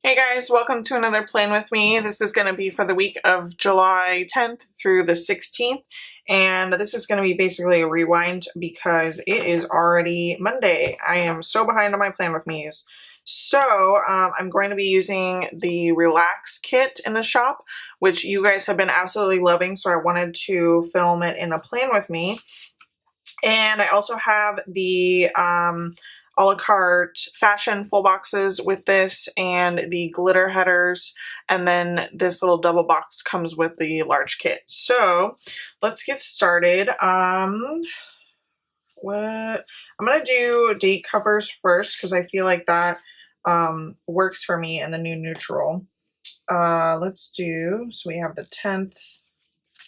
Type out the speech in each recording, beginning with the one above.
Hey guys, welcome to another Plan With Me. This is going to be for the week of July 10th through the 16th, and this is going to be basically a rewind because it is already Monday. I am so behind on my Plan With Me's. So I'm going to be using the Relax kit in the shop, which you guys have been absolutely loving, so I wanted to film it in a Plan With Me. And I also have the a la carte fashion full boxes with this and the glitter headers, and then this little double box comes with the large kit. So let's get started. What I'm gonna do date covers first because I feel like that works for me in the new neutral. Let's do, so we have the 10th.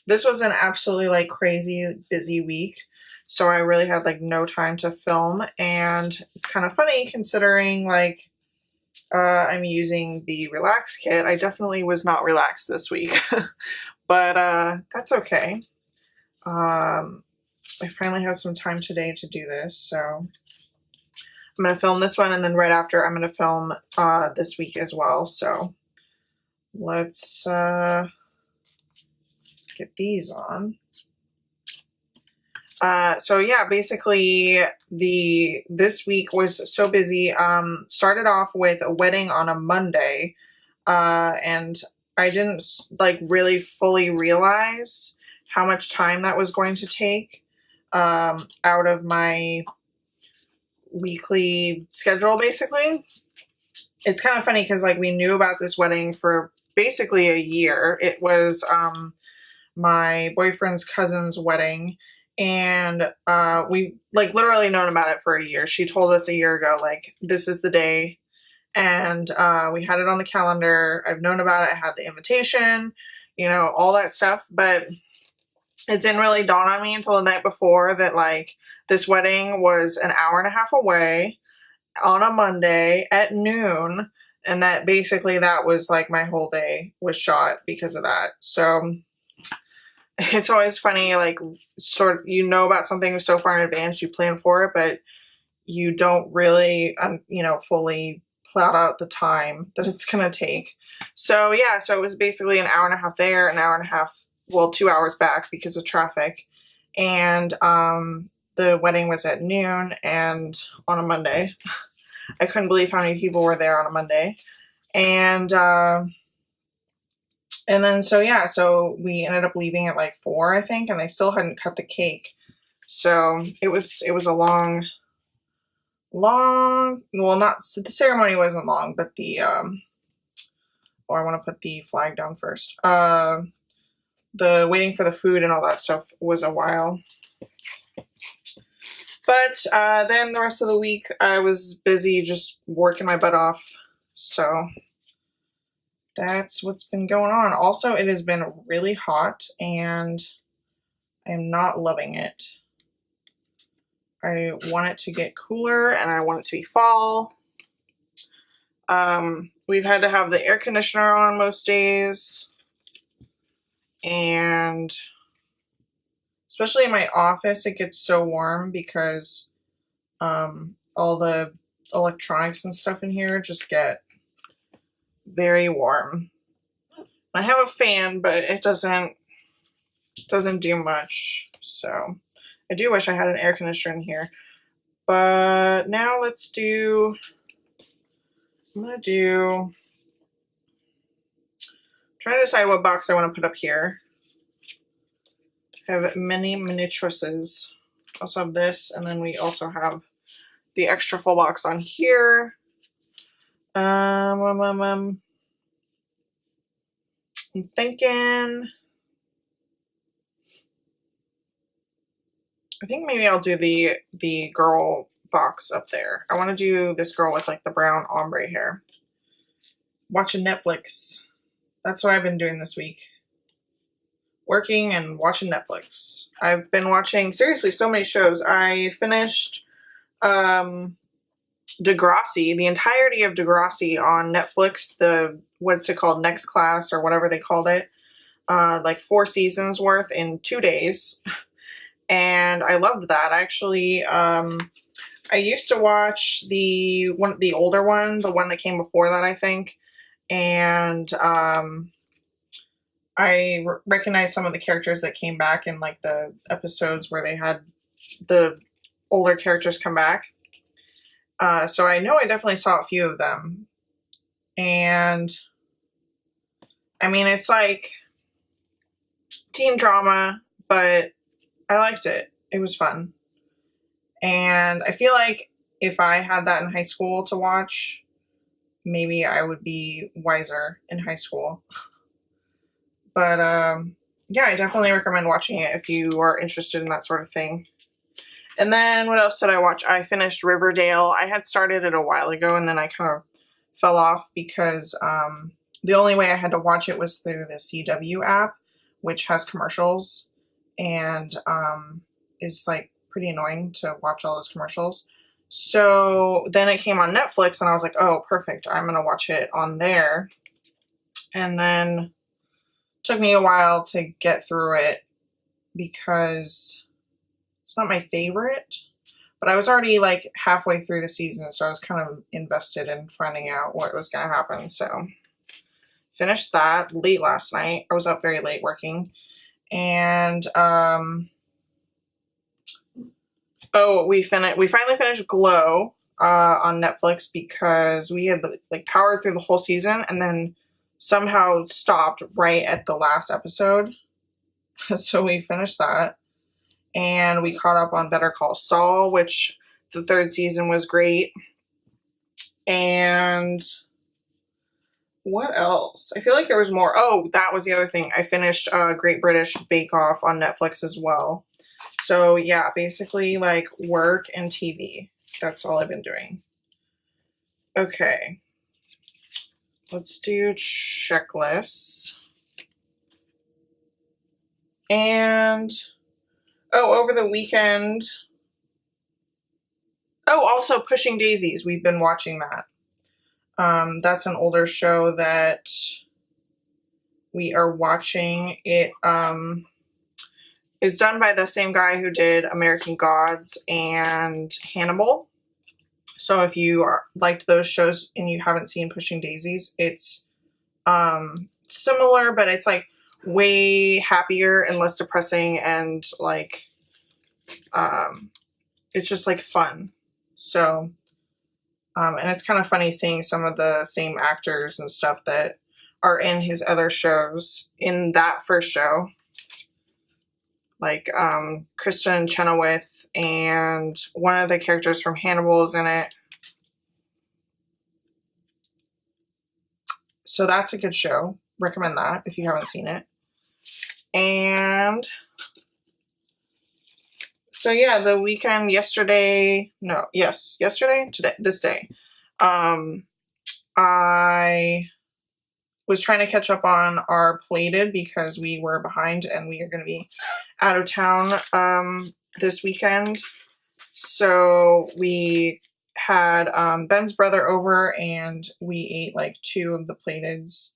This was an absolutely like crazy busy week, so I really had like no time to film, and it's kind of funny considering like I'm using the Relax kit. I definitely was not relaxed this week, but that's okay. I finally have some time today to do this, so I'm going to film this one, and then right after I'm going to film this week as well, so let's get these on. So yeah, basically this week was so busy. Started off with a wedding on a Monday, and I didn't like really fully realize how much time that was going to take out of my weekly schedule, basically. It's kind of funny because like we knew about this wedding for basically a year. It was my boyfriend's cousin's wedding, and we like literally known about it for a year. She told us a year ago, like, this is the day, and we had it on the calendar. I've known about it. I had the invitation, you know, all that stuff, but it didn't really dawn on me until the night before that like this wedding was an hour and a half away on a Monday at noon, and that basically that was like my whole day was shot because of that. So it's always funny, like, sort of, you know about something so far in advance, you plan for it, but you don't really, you know, fully plot out the time that it's gonna take. So yeah, so it was basically an hour and a half there, an hour and a half, well, 2 hours back because of traffic, and the wedding was at noon and on a Monday. I couldn't believe how many people were there on a Monday, and then so yeah, so we ended up leaving at like 4, I think, and they still hadn't cut the cake. So it was a long, well, not the ceremony wasn't long, but the oh, I want to put the flag down first. The waiting for the food and all that stuff was a while. But then the rest of the week I was busy just working my butt off. So that's what's been going on. Also, it has been really hot and I'm not loving it. I want it to get cooler and I want it to be fall. We've had to have the air conditioner on most days, and especially in my office it gets so warm because all the electronics and stuff in here just get very warm. I have a fan, but it doesn't do much, so I do wish I had an air conditioner in here. But now let's do, I'm trying to decide what box I want to put up here. I have many choices. Also have this, and then we also have the extra full box on here. I'm thinking, I think maybe I'll do the girl box up there. I want to do this girl with like the brown ombre hair. Watching Netflix. That's what I've been doing this week. Working and watching Netflix. I've been watching, seriously, so many shows. I finished Degrassi, the entirety of Degrassi on Netflix, the, what's it called, Next Class or whatever they called it. Like 4 seasons worth in 2 days. And I loved that. Actually, I used to watch the older one, the one that came before that, I think. and I recognized some of the characters that came back in like the episodes where they had the older characters come back. So I know I definitely saw a few of them. And I mean, it's like teen drama, but I liked it. It was fun. And I feel like if I had that in high school to watch, maybe I would be wiser in high school. But yeah, I definitely recommend watching it if you are interested in that sort of thing. And then what else did I watch? I finished Riverdale. I had started it a while ago and then I kind of fell off because the only way I had to watch it was through the CW app, which has commercials and is like pretty annoying to watch all those commercials. So then it came on Netflix and I was like, oh, perfect. I'm going to watch it on there. And then it took me a while to get through it because it's not my favorite, but I was already like halfway through the season, so I was kind of invested in finding out what was going to happen. So finished that late last night. I was up very late working. And we finally finished Glow on Netflix because we had like powered through the whole season and then somehow stopped right at the last episode. So we finished that. And we caught up on Better Call Saul, which the third season was great. And what else? I feel like there was more. Oh, that was the other thing. I finished Great British Bake Off on Netflix as well. So yeah, basically like work and TV. That's all I've been doing. Okay. Let's do checklists. And over the weekend. Oh, also Pushing Daisies. We've been watching that. That's an older show that we are watching. It is done by the same guy who did American Gods and Hannibal. So if you liked those shows and you haven't seen Pushing Daisies, it's similar, but it's like way happier and less depressing and like it's just like fun. So and it's kind of funny seeing some of the same actors and stuff that are in his other shows in that first show. Like Kristen Chenoweth and one of the characters from Hannibal is in it. So that's a good show. Recommend that if you haven't seen it. And so yeah, the weekend yesterday, this day. I was trying to catch up on our Plated because we were behind and we are going to be out of town this weekend. So we had Ben's brother over and we ate like 2 of the Plateds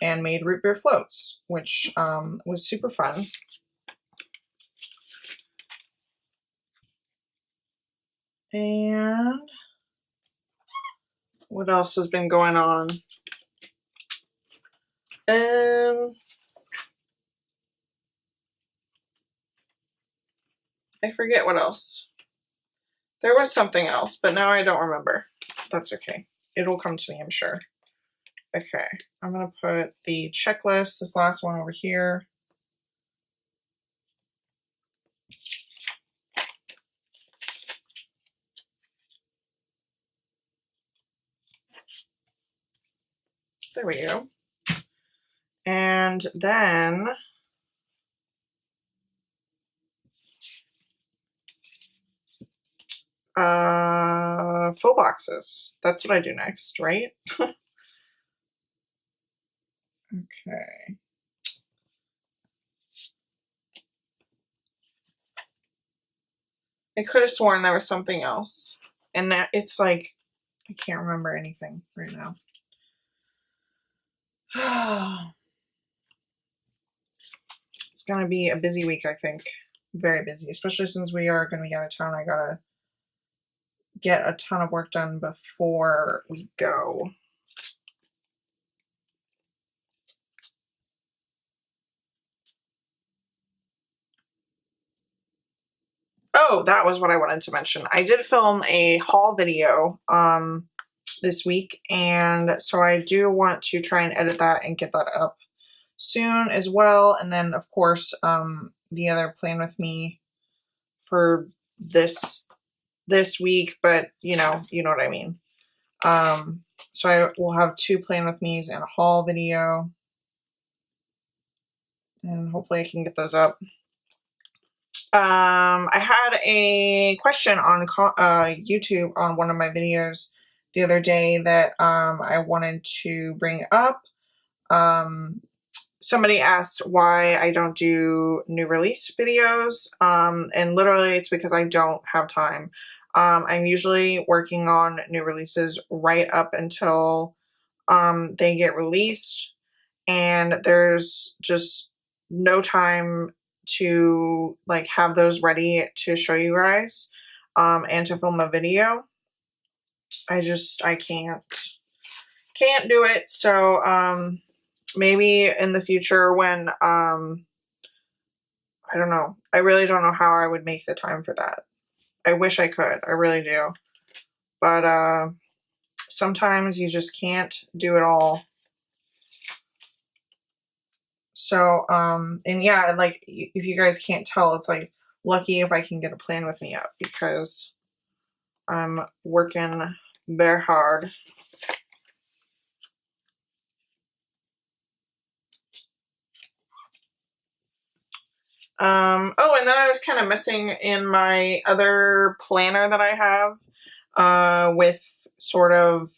and made root beer floats, which was super fun. And what else has been going on? I forget what else. There was something else, but now I don't remember. That's okay. It'll come to me, I'm sure. Okay, I'm going to put the checklist, this last one over here. There we go. And then full boxes. That's what I do next, right? Okay. I could have sworn there was something else. And that it's like, I can't remember anything right now. It's going to be a busy week, I think. Very busy, especially since we are going to be out of town. I got to get a ton of work done before we go. Oh, that was what I wanted to mention. I did film a haul video this week, and so I do want to try and edit that and get that up soon as well. And then of course the other plan with me for this week, but you know what I mean. So I will have 2 plan with me's and a haul video, and hopefully I can get those up. I had a question on YouTube on one of my videos the other day that I wanted to bring up. Somebody asked why I don't do new release videos, and literally it's because I don't have time. I'm usually working on new releases right up until they get released, and there's just no time to like have those ready to show you guys and to film a video. I can't do it. So maybe in the future when I don't know. I really don't know how I would make the time for that. I wish I could. I really do. But sometimes you just can't do it all. So, and yeah, like, if you guys can't tell, it's like lucky if I can get a plan with me up because I'm working very hard. Oh, and then I was kind of messing in my other planner that I have, with sort of,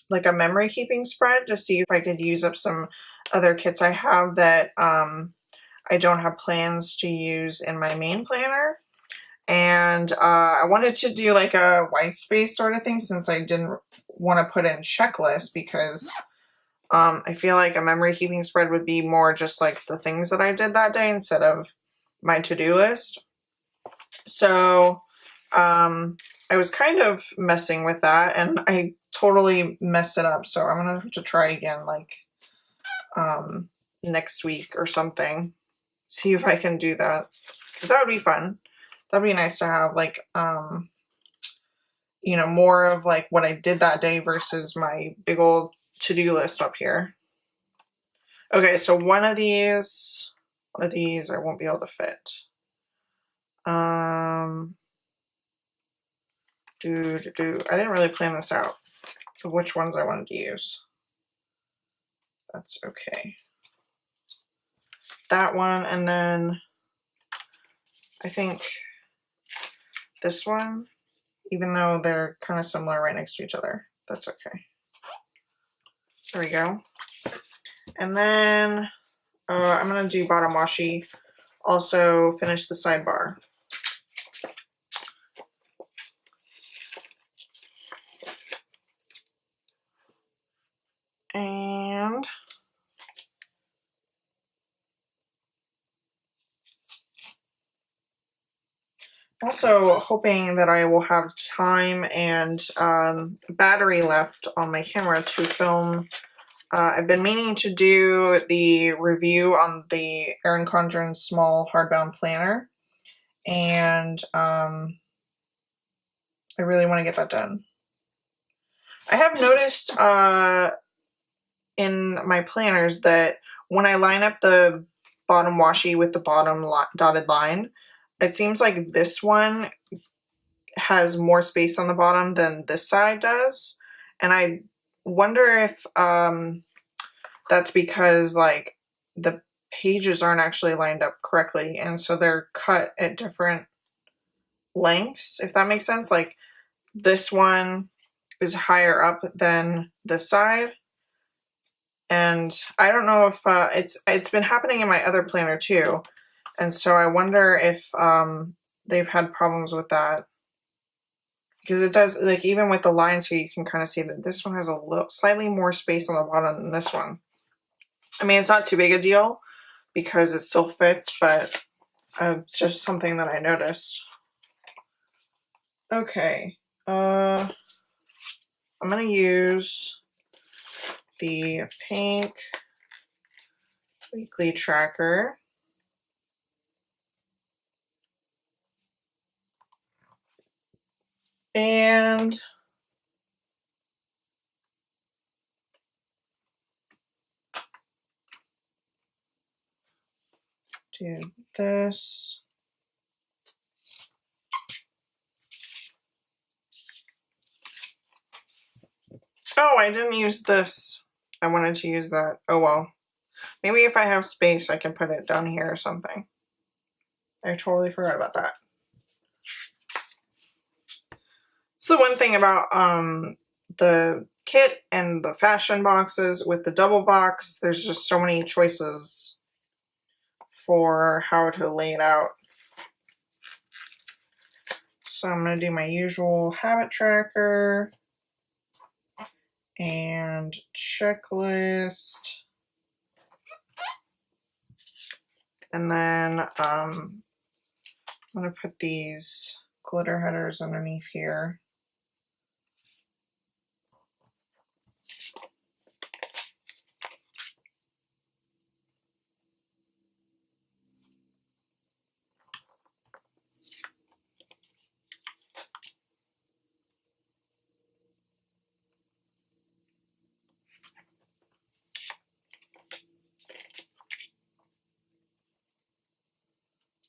like a memory keeping spread to see if I could use up some other kits I have that, I don't have plans to use in my main planner. And, I wanted to do like a white space sort of thing since I didn't want to put in checklist because, I feel like a memory keeping spread would be more just like the things that I did that day instead of my to-do list. So I was kind of messing with that and I totally messed it up. So I'm gonna have to try again like next week or something. See if I can do that. Because that would be fun. That'd be nice to have like you know, more of like what I did that day versus my big old to-do list up here. Okay, so one of these I won't be able to fit. I didn't really plan this out, so which ones I wanted to use. That's okay. That one, and then I think this one, even though they're kind of similar right next to each other, that's okay. There we go. And then I'm gonna do bottom washi, also finish the sidebar. And also hoping that I will have time and battery left on my camera to film. I've been meaning to do the review on the Erin Condren's small hardbound planner, and I really want to get that done. I have noticed in my planners that when I line up the bottom washi with the bottom dotted line, it seems like this one has more space on the bottom than this side does. And I wonder if that's because like the pages aren't actually lined up correctly and so they're cut at different lengths, if that makes sense. Like this one is higher up than this side. And I don't know if it's been happening in my other planner too. And so I wonder if they've had problems with that. Because it does, like even with the lines here, you can kind of see that this one has a little slightly more space on the bottom than this one. I mean, it's not too big a deal because it still fits, but it's just something that I noticed. Okay, I'm gonna use the pink weekly tracker. And do this. Oh, I didn't use this. I wanted to use that. Oh well. Maybe if I have space, I can put it down here or something. I totally forgot about that. It's the one thing about the kit and the fashion boxes with the double box. There's just so many choices for how to lay it out. So I'm going to do my usual habit tracker and checklist. And then I'm going to put these glitter headers underneath here.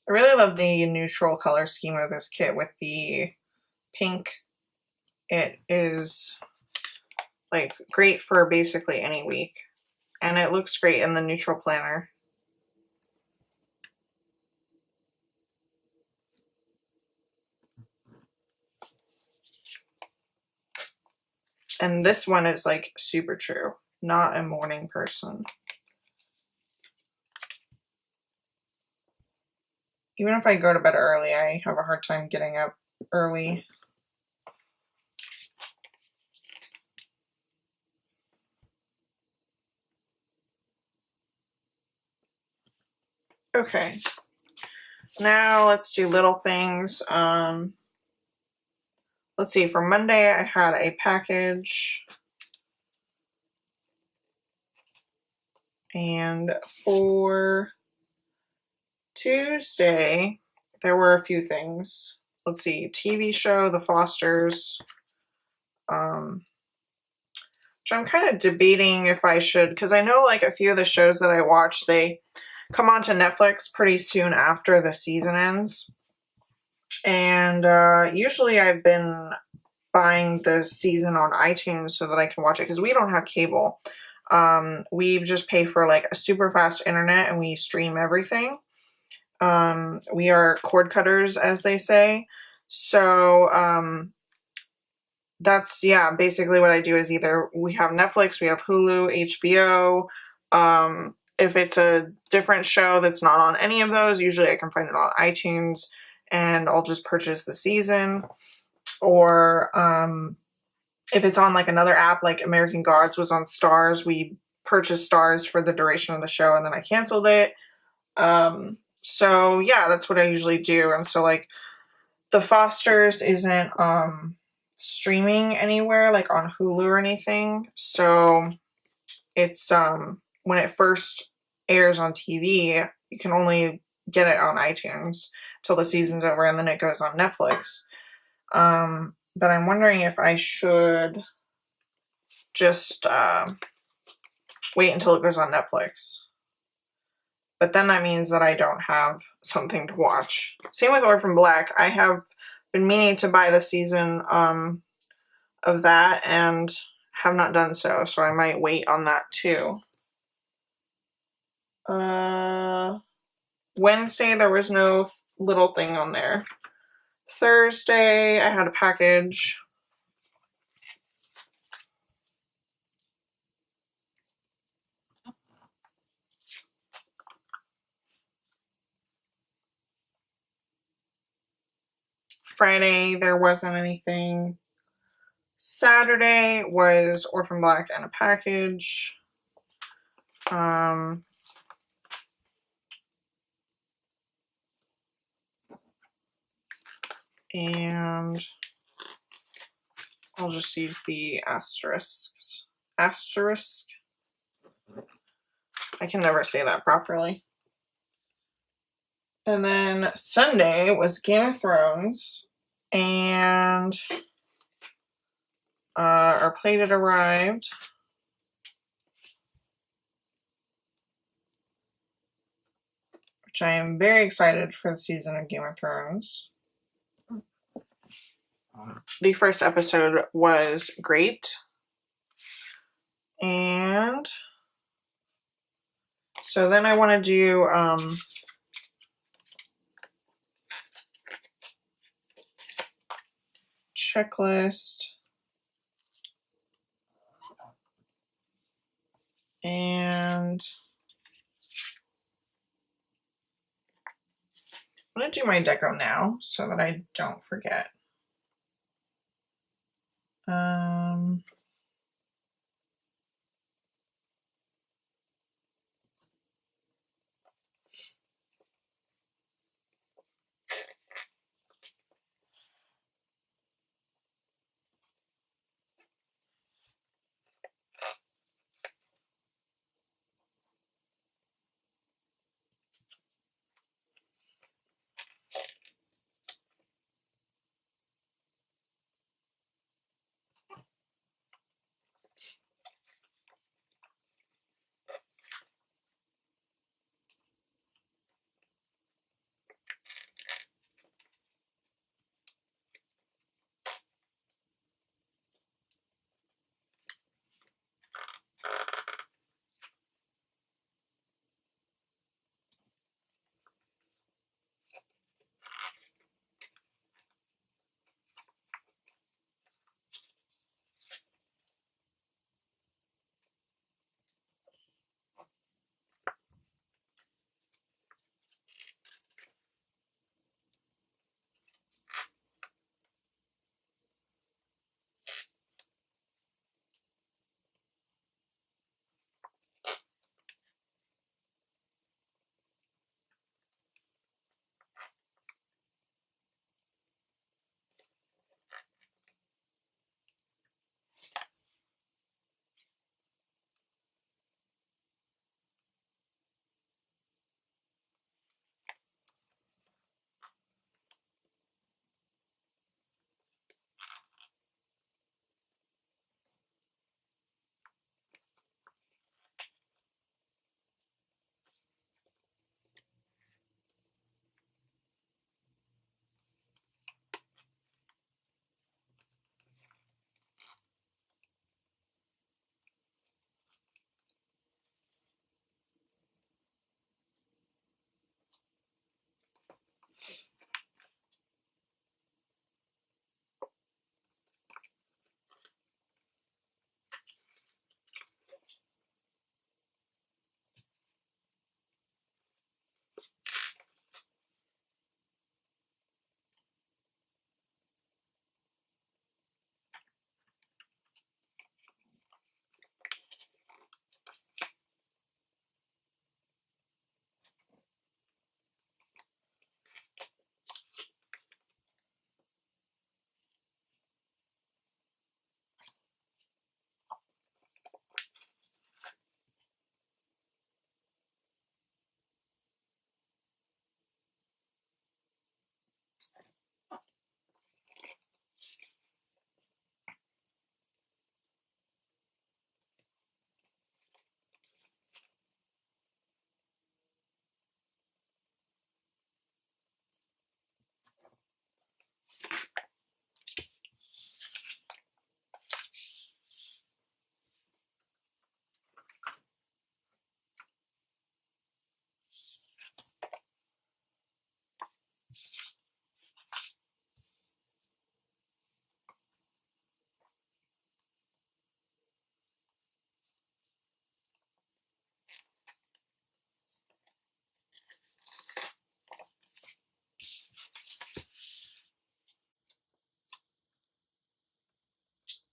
I really love the neutral color scheme of this kit with the pink. It is like great for basically any week, and it looks great in the neutral planner. And this one is like super true, not a morning person. Even if I go to bed early, I have a hard time getting up early. Okay, now let's do little things. Let's see, for Monday I had a package. And for Tuesday, there were a few things. Let's see, TV show, The Fosters. Which I'm kind of debating if I should, because I know like a few of the shows that I watch, they come onto Netflix pretty soon after the season ends. And usually I've been buying the season on iTunes so that I can watch it, because we don't have cable. We just pay for like a super fast internet and we stream everything. We are cord cutters, as they say. So that's, yeah, basically what I do is either we have Netflix, we have Hulu, HBO. If it's a different show that's not on any of those, usually I can find it on iTunes and I'll just purchase the season. Or if it's on like another app, like American Gods was on Stars, we purchased Stars for the duration of the show and then I canceled it. So yeah, that's what I usually do. And so like The Fosters isn't streaming anywhere like on Hulu or anything. So it's when it first airs on TV, you can only get it on iTunes till the season's over and then it goes on Netflix. But I'm wondering if I should just wait until it goes on Netflix. But then that means that I don't have something to watch. Same with Orphan Black. I have been meaning to buy the season of that and have not done so, so I might wait on that too. Wednesday, there was no little thing on there. Thursday, I had a package. Friday, there wasn't anything. Saturday was Orphan Black and a package. And I'll just use the asterisks. Asterisk? I can never say that properly. And then Sunday was Game of Thrones, and Our plate had arrived. Which I am very excited for the season of Game of Thrones. The first episode was great. And so then I want to do checklist. And I'm going to do my deco now so that I don't forget.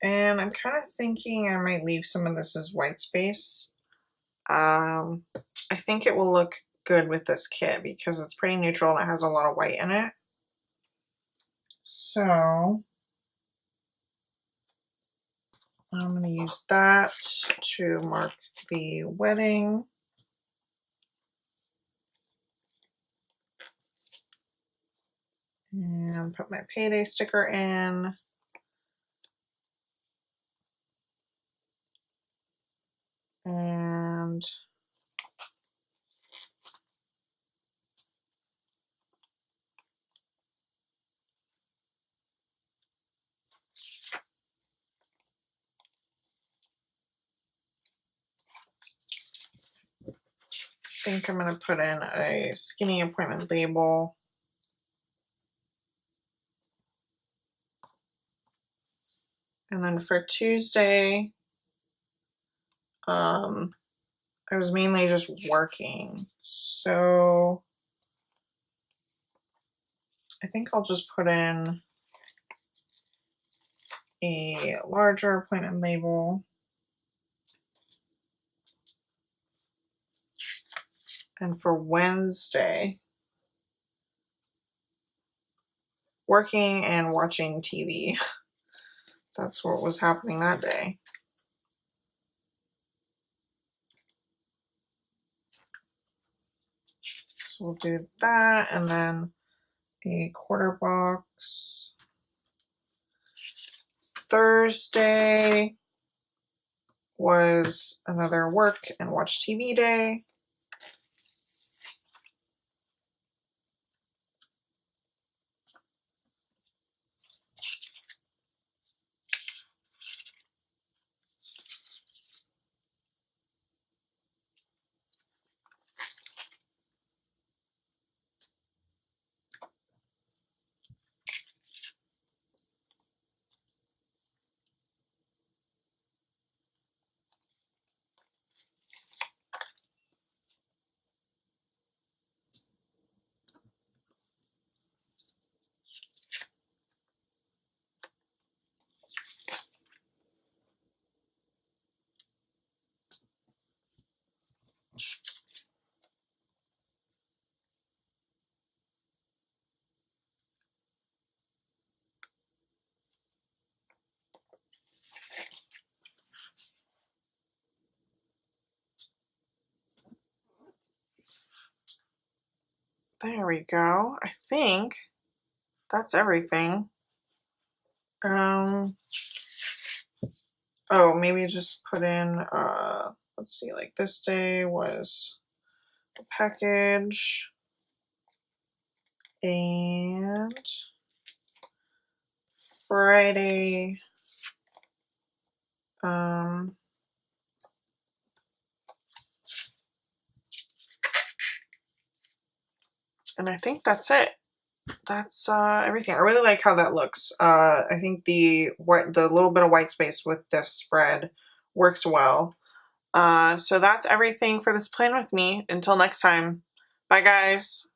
And I'm kind of thinking I might leave some of this as white space. I think it will look good with this kit because it's pretty neutral and it has a lot of white in it. So I'm going to use that to mark the wedding. And put my payday sticker in. think I'm going to put in a skinny appointment label. And then for Tuesday, I was mainly just working. So I think I'll just put in a larger appointment label. And for Wednesday, working and watching TV. That's what was happening that day. So we'll do that, and then a quarter box. Thursday was another work and watch TV day. There we go. I think that's everything. Oh, maybe just put in, let's see, like this day was a package, and Friday, and I think that's it. That's everything. I really like how that looks. I think the little bit of white space with this spread works well. So that's everything for this plan with me. Until next time, bye guys.